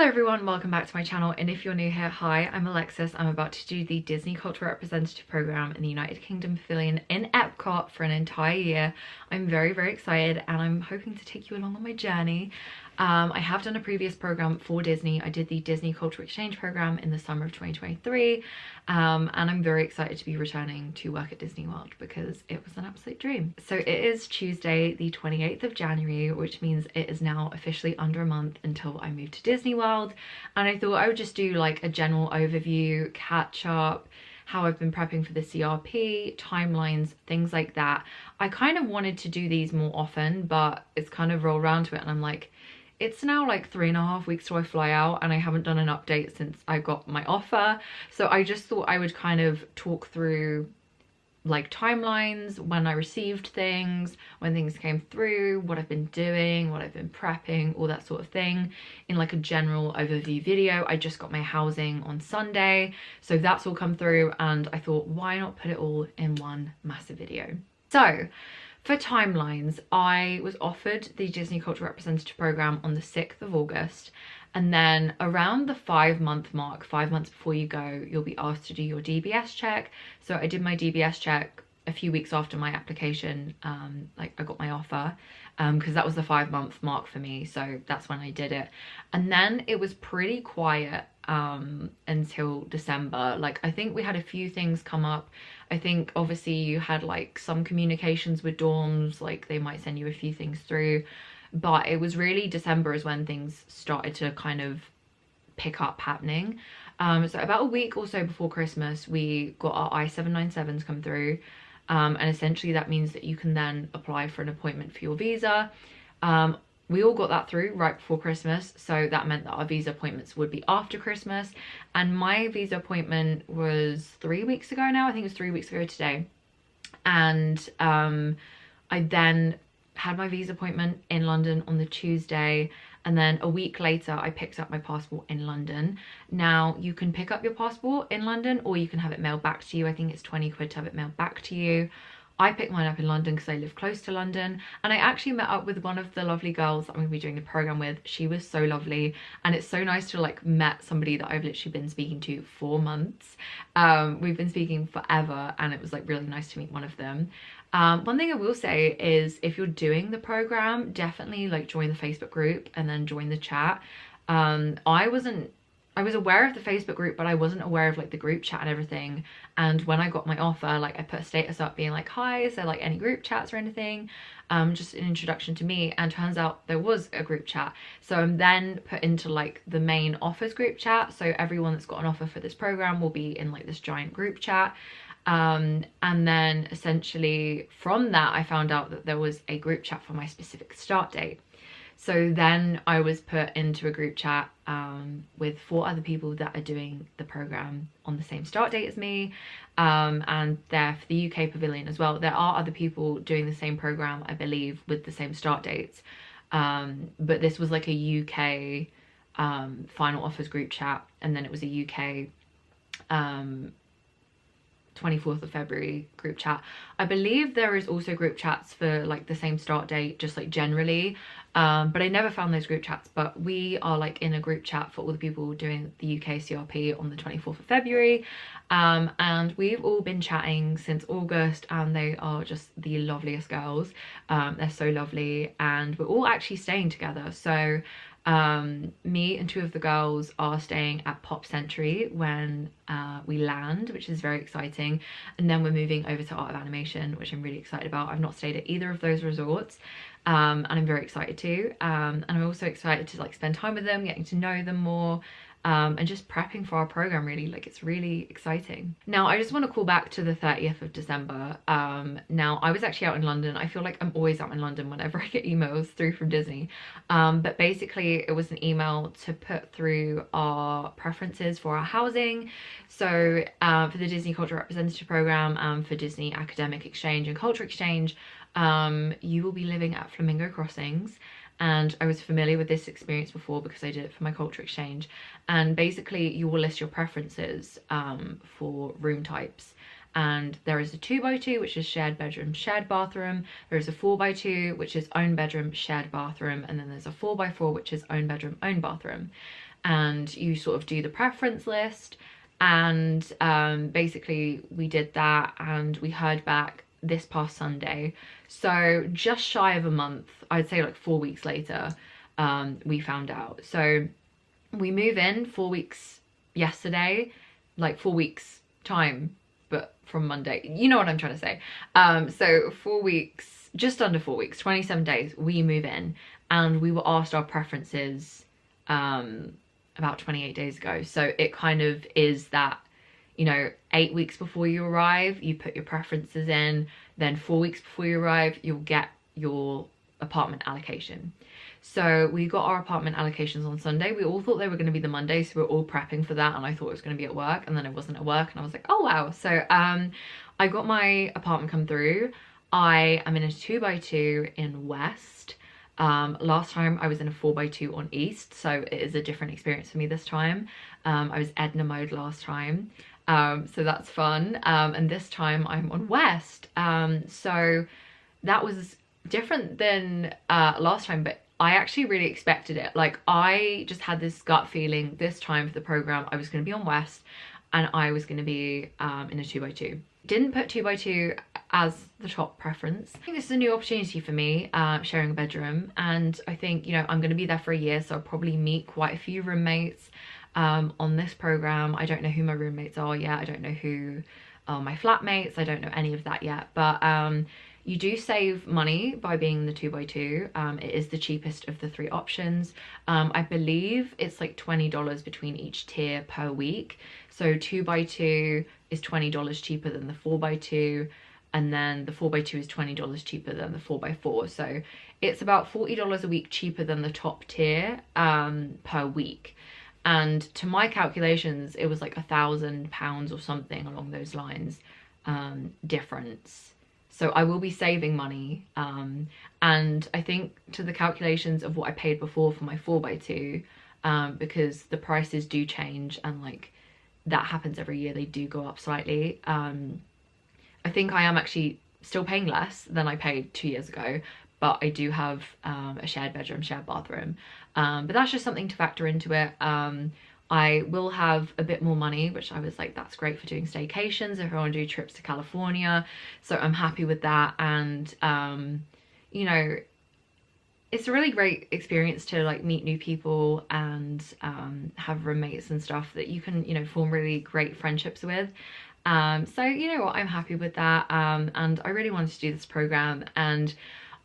Hello everyone, welcome back to my channel, and if you're new here, hi, I'm Alexis. I'm about to do the Disney Cultural Representative Programme in the United Kingdom Pavilion in Epcot for an entire year. I'm very excited and I'm hoping to take you along on my journey. I have done a previous program for Disney. I did the Disney Cultural Exchange program in the summer of 2023, and I'm very excited to be returning to work at Disney World because it was an absolute dream. So it is Tuesday the 28th of January, which means it is now officially under a month until I move to Disney World, and I thought I would just do like a general overview, catch up, how I've been prepping for the CRP, timelines, things like that. I kind of wanted to do these more often, but it's kind of rolled around to it and I'm like, it's now like 3.5 weeks till I fly out and I haven't done an update since I got my offer. So I just thought I would kind of talk through like timelines, when I received things, when things came through, what I've been doing, what I've been prepping, all that sort of thing in like a general overview video. I just got my housing on Sunday, so that's all come through and I thought, why not put it all in one massive video? So for timelines, I was offered the Disney Cultural Representative Programme on the 6th of August, and then around the 5-month mark, 5 months before you go, you'll be asked to do your DBS check. So I did my DBS check a few weeks after my application, like I got my offer, because that was the 5-month mark for me, so that's when I did it. And then it was pretty quiet until December. Like I think we had a few things come up. I think obviously you had like some communications with dorms, like they might send you a few things through, but it was really December is when things started to kind of pick up happening. So about a week or so before Christmas, we got our I-797s come through, and essentially that means that you can then apply for an appointment for your visa. We all got that through right before Christmas, so that meant that our visa appointments would be after Christmas, and my visa appointment was 3 weeks ago now. I think it was 3 weeks ago today. And I then had my visa appointment in London on the Tuesday, and then a week later I picked up my passport in London. Now you can pick up your passport in London or you can have it mailed back to you. I think it's 20 quid to have it mailed back to you. I picked mine up in London because I live close to London, and I actually met up with one of the lovely girls that I'm going to be doing the program with. She was so lovely, and it's so nice to like met somebody that I've literally been speaking to for months. We've been speaking forever, and it was like really nice to meet one of them. One thing I will say is if you're doing the program, definitely like join the Facebook group and then join the chat. I was aware of the Facebook group, but I wasn't aware of like the group chat and everything. And when I got my offer, like I put a status up being like, hi, is there like any group chats or anything? Just an introduction to me, and turns out there was a group chat. So I'm then put into like the main offers group chat. So everyone that's got an offer for this program will be in like this giant group chat. And then essentially from that, I found out that there was a group chat for my specific start date. So then I was put into a group chat with 4 other people that are doing the program on the same start date as me, and they're for the UK Pavilion as well. There are other people doing the same program, I believe, with the same start dates, but this was like a UK final offers group chat, and then it was a UK 24th of February group chat. I believe there is also group chats for like the same start date, just like generally, but I never found those group chats. But we are like in a group chat for all the people doing the UK CRP on the 24th of February, and we've all been chatting since August, and they are just the loveliest girls. They're so lovely, and we're all actually staying together. So me and 2 of the girls are staying at Pop Century when we land, which is very exciting, and then we're moving over to Art of Animation, which I'm really excited about. I've not stayed at either of those resorts, and I'm very excited to, and I'm also excited to like spend time with them, getting to know them more, and just prepping for our program. Really, like, it's really exciting. Now I just want to call back to the 30th of December. Now I was actually out in London. I feel like I'm always out in London whenever I get emails through from Disney, but basically it was an email to put through our preferences for our housing. So for the Disney Cultural Representative Programme and for Disney Academic Exchange and Culture Exchange, you will be living at Flamingo Crossings, and I was familiar with this experience before because I did it for my culture exchange. And basically you will list your preferences for room types, and there is a 2x2 which is shared bedroom, shared bathroom. There is a 4x2 which is own bedroom, shared bathroom, and then there's a 4x4 which is own bedroom, own bathroom. and you sort of do the preference list. And basically we did that, and we heard back this past Sunday. So just shy of a month, I'd say like 4 weeks later, we found out. So we move in 4 weeks yesterday, like 4 weeks time, but from Monday, you know what I'm trying to say. So 4 weeks, just under 4 weeks, 27 days, we move in, and we were asked our preferences about 28 days ago. So it kind of is that, you know, 8 weeks before you arrive, you put your preferences in, then 4 weeks before you arrive, you'll get your apartment allocation. So we got our apartment allocations on Sunday. We all thought they were going to be the Monday, so we were all prepping for that, and I thought it was going to be at work, and then it wasn't at work, and I was like, oh wow. So I got my apartment come through. I am in a 2x2 in West. Last time I was in a 4x2 on East, so it is a different experience for me this time. I was Edna mode last time, so that's fun. And this time I'm on West, so that was different than last time, but I actually really expected it. Like, I just had this gut feeling this time for the program I was going to be on West, and I was going to be in a 2x2. Didn't put 2x2 as the top preference. I think this is a new opportunity for me, sharing a bedroom, and I think, you know, I'm going to be there for a year, so I'll probably meet quite a few roommates on this program. I don't know who my roommates are yet. I don't know who are my flatmates. I don't know any of that yet, but you do save money by being in the 2x2. It is the cheapest of the 3 options. I believe it's like $20 between each tier per week. So 2x2 is $20 cheaper than the 4x2, and then the 4x2 is $20 cheaper than the 4x4. So it's about $40 a week cheaper than the top tier per week. And to my calculations, it was like £1,000 or something along those lines difference. So I will be saving money, and I think to the calculations of what I paid before for my 4x2, because the prices do change, and like that happens every year, they do go up slightly. I think I am actually still paying less than I paid 2 years ago, but I do have a shared bedroom, shared bathroom, but that's just something to factor into it. I will have a bit more money, which I was like, that's great for doing staycations if I want to do trips to California. So I'm happy with that. And, you know, it's a really great experience to like meet new people and have roommates and stuff that you can, you know, form really great friendships with. So, you know what, I'm happy with that. And I really wanted to do this program, and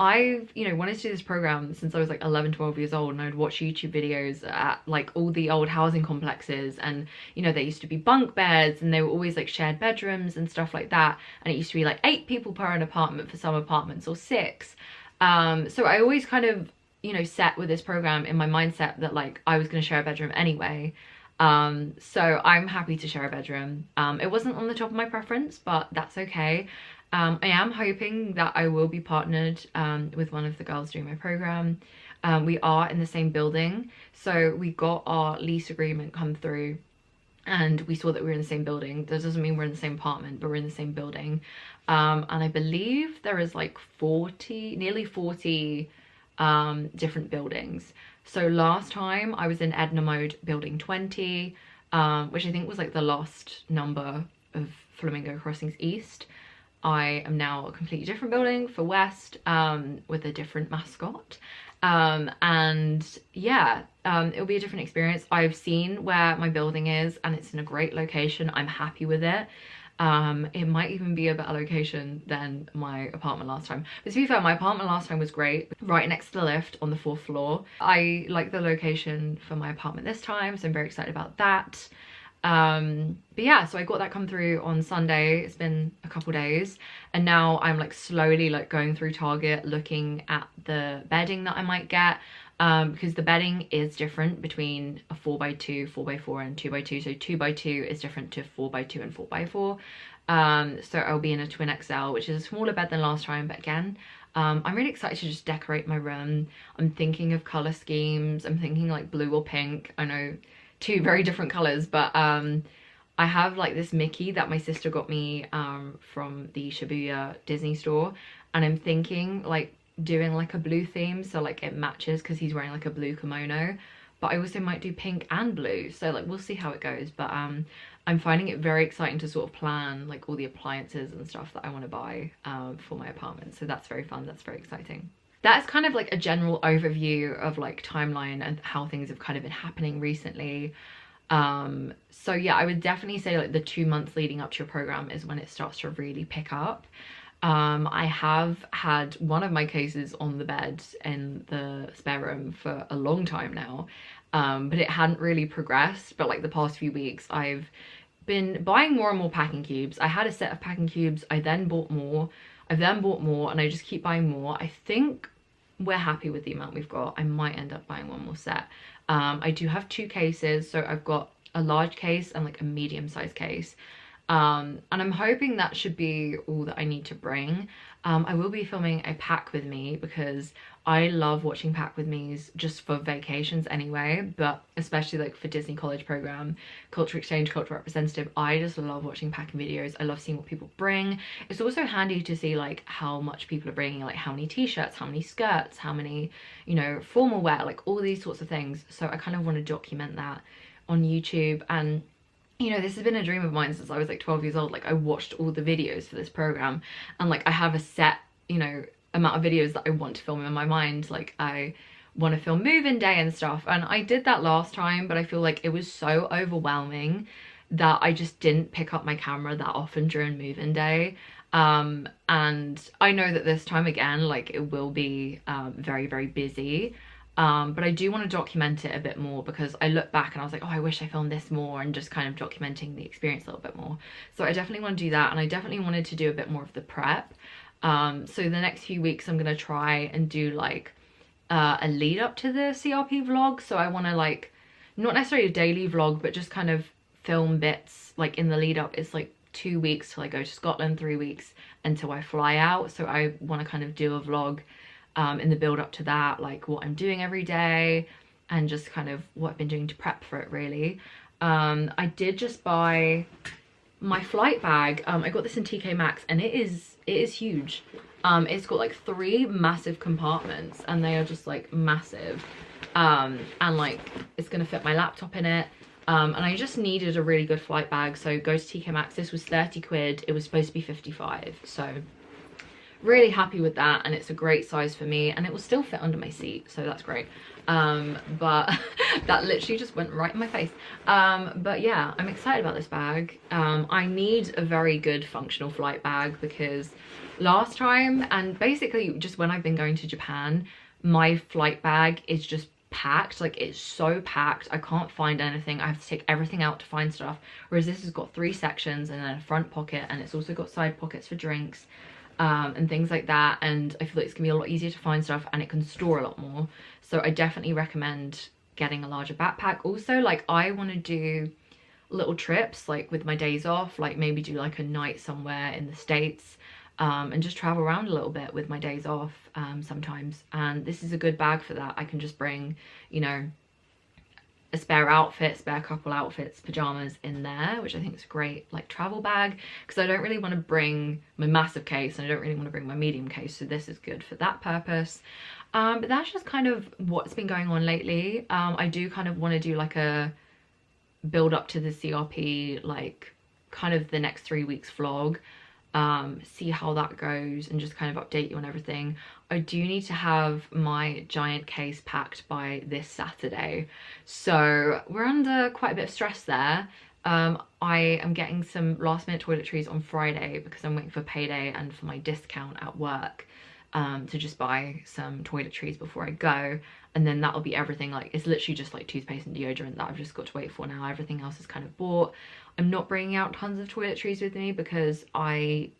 I've, you know, wanted to do this program since I was like 11, 12 years old, and I'd watch YouTube videos at like all the old housing complexes, and, you know, there used to be bunk beds, and they were always like shared bedrooms and stuff like that. And it used to be like 8 people per an apartment for some apartments, or 6. So I always kind of, you know, set with this program in my mindset that like I was going to share a bedroom anyway. So I'm happy to share a bedroom. It wasn't on the top of my preference, but that's okay. I am hoping that I will be partnered with one of the girls doing my program. We are in the same building, so we got our lease agreement come through, and we saw that we were in the same building. That doesn't mean we're in the same apartment, but we're in the same building. And I believe there is like 40, nearly 40 different buildings. So last time I was in Edna mode building 20, which I think was like the last number of Flamingo Crossings East. I am now a completely different building for West, with a different mascot. And yeah, it'll be a different experience. I've seen where my building is, and it's in a great location. I'm happy with it. It might even be a better location than my apartment last time. But to be fair, my apartment last time was great, right next to the lift on the 4th floor. I like the location for my apartment this time, so I'm very excited about that. But yeah, so I got that come through on Sunday. It's been a couple days, and now I'm like slowly like going through Target looking at the bedding that I might get, because the bedding is different between a 4x2, 4x4 and 2x2. So 2x2 is different to 4x2 and 4x4. So I'll be in a twin XL, which is a smaller bed than last time, but again, I'm really excited to just decorate my room. I'm thinking of color schemes. I'm thinking like blue or pink. I know, 2 very different colors, but I have like this Mickey that my sister got me from the Shibuya Disney store, and I'm thinking like doing like a blue theme, so like it matches because he's wearing like a blue kimono. but I also might do pink and blue, so like we'll see how it goes. But I'm finding it very exciting to sort of plan like all the appliances and stuff that I want to buy for my apartment, so that's very fun, that's very exciting. That's kind of like a general overview of like timeline and how things have kind of been happening recently. So yeah, I would definitely say like the 2 months leading up to your program is when it starts to really pick up. I have had one of my cases on the bed in the spare room for a long time now, but it hadn't really progressed. But like the past few weeks, I've been buying more and more packing cubes. I had a set of packing cubes, I then bought more, I've then bought more, and I just keep buying more. I think we're happy with the amount we've got. I might end up buying one more set. I do have 2 cases, so I've got a large case and like a medium-sized case. And I'm hoping that should be all that I need to bring. I will be filming a pack with me because I love watching pack with me's just for vacations anyway, but especially like for Disney College Program, Culture Exchange, Culture Representative, I just love watching packing videos. I love seeing what people bring. It's also handy to see like how much people are bringing, like how many t-shirts, how many skirts, how many, you know, formal wear, like all these sorts of things. So I kind of want to document that on YouTube. And you know, this has been a dream of mine since I was like 12 years old. Like I watched all the videos for this program, and like I have a set, you know, amount of videos that I want to film in my mind. Like I want to film move-in day and stuff, and I did that last time, but I feel like it was so overwhelming that I just didn't pick up my camera that often during move-in day. And I know that this time again, like it will be very, very busy. But I do want to document it a bit more because I look back and I was like, oh, I wish I filmed this more, and just kind of documenting the experience a little bit more. So I definitely want to do that, and I definitely wanted to do a bit more of the prep. So the next few weeks I'm going to try and do like a lead up to the CRP vlog. So I want to like, not necessarily a daily vlog, but just kind of film bits like in the lead up. It's like 2 weeks till I go to Scotland, 3 weeks until I fly out. So I want to kind of do a vlog in the build up to that, like what I'm doing every day and just kind of what I've been doing to prep for it really. I did just buy my flight bag. I got this in TK Maxx, and it is huge. It's got like 3 massive compartments, and they are just like massive, and like it's gonna fit my laptop in it. And I just needed a really good flight bag, so go to TK Maxx. This was 30 quid, it was supposed to be 55, so really happy with that, and it's a great size for me, and it will still fit under my seat, so that's great. But that literally just went right in my face. But yeah, I'm excited about this bag. I need a very good functional flight bag because last time, and basically just when I've been going to Japan, my flight bag is just packed. Like it's so packed, I can't find anything. I have to take everything out to find stuff, whereas this has got 3 sections and then a front pocket, and it's also got side pockets for drinks and things like that, and I feel like it's gonna be a lot easier to find stuff, and it can store a lot more. So I definitely recommend getting a larger backpack. Also, like I want to do little trips like with my days off, like maybe do like a night somewhere in the States, and just travel around a little bit with my days off sometimes, and this is a good bag for that. I can just bring, you know, a spare outfit, spare couple outfits, pajamas in there, which I think is a great like travel bag, because I don't really want to bring my massive case and I don't really want to bring my medium case, so this is good for that purpose. But that's just kind of what's been going on lately. I do kind of want to do like a build up to the CRP, like kind of the next 3 weeks vlog, see how that goes and just kind of update you on everything. I do need to have my giant case packed by this Saturday, so we're under quite a bit of stress there. I am getting some last minute toiletries on Friday because I'm waiting for payday and for my discount at work, to just buy some toiletries before I go, and then that'll be everything. Like it's literally just like toothpaste and deodorant that I've just got to wait for now. Everything else is kind of bought. I'm not bringing out tons of toiletries with me because I,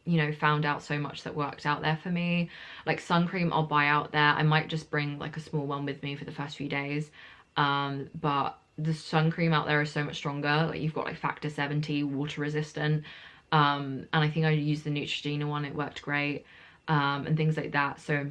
you know, found out so much that worked out there for me. Like sun cream I'll buy out there. I might just bring like a small one with me for the first few days, but the sun cream out there is so much stronger. Like you've got like factor 70, water resistant, and I think I used the Neutrogena one, it worked great, and things like that. So,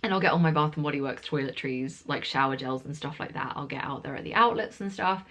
and I'll get all my Bath and Body Works toiletries, like shower gels and stuff like that, I'll get out there at the outlets and stuff.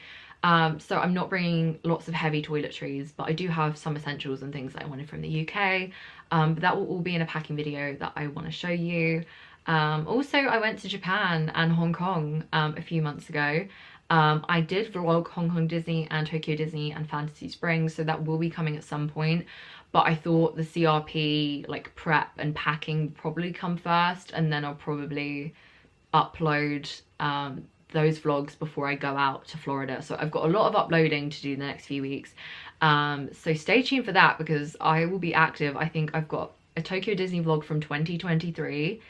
So I'm not bringing lots of heavy toiletries, but I do have some essentials and things that I wanted from the UK. But that will all be in a packing video that I want to show you. Also, I went to Japan and Hong Kong a few months ago. I did vlog Hong Kong Disney and Tokyo Disney and Fantasy Springs, so that will be coming at some point. But I thought the CRP like prep and packing probably come first, and then I'll probably upload those vlogs before I go out to Florida. So I've got a lot of uploading to do the next few weeks. So stay tuned for that because I will be active. I think I've got a Tokyo Disney vlog from 2023,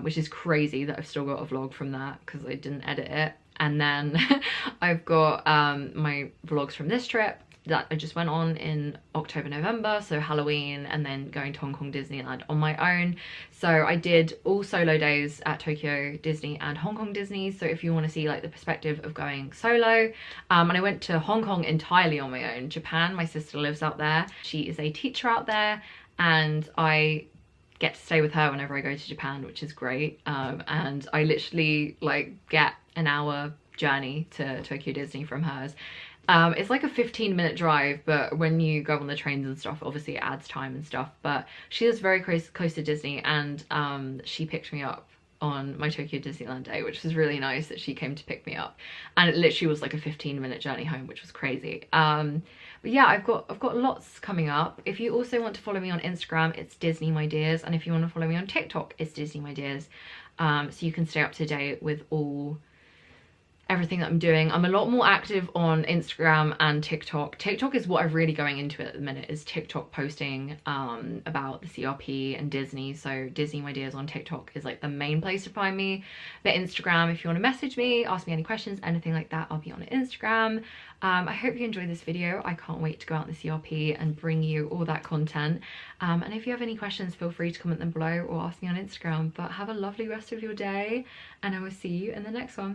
which is crazy that I've still got a vlog from that because I didn't edit it. And then I've got my vlogs from this trip that I just went on in October, November, so Halloween, and then going to Hong Kong Disneyland on my own. So I did all solo days at Tokyo Disney and Hong Kong Disney, so if you want to see like the perspective of going solo. And I went to Hong Kong entirely on my own. Japan, my sister lives out there. She is a teacher out there, and I get to stay with her whenever I go to Japan, which is great. And I literally like get an hour journey to Tokyo Disney from hers. It's like a 15-minute drive, but when you go on the trains and stuff, obviously it adds time and stuff. But she is very close to Disney, and she picked me up on my Tokyo Disneyland day, which was really nice that she came to pick me up. And it literally was like a 15-minute journey home, which was crazy. But yeah, I've got lots coming up. If you also want to follow me on Instagram, it's Disney My Dears, and if you want to follow me on TikTok, it's Disney My Dears. So you can stay up to date with everything that I'm doing. I'm a lot more active on Instagram and TikTok. TikTok is what I'm really going into at the minute, is TikTok posting about the CRP and Disney. So Disney My Dears on TikTok is like the main place to find me. But Instagram, if you want to message me, ask me any questions, anything like that, I'll be on Instagram. I hope you enjoyed this video. I can't wait to go out in the CRP and bring you all that content. And if you have any questions, feel free to comment them below or ask me on Instagram. But have a lovely rest of your day, and I will see you in the next one.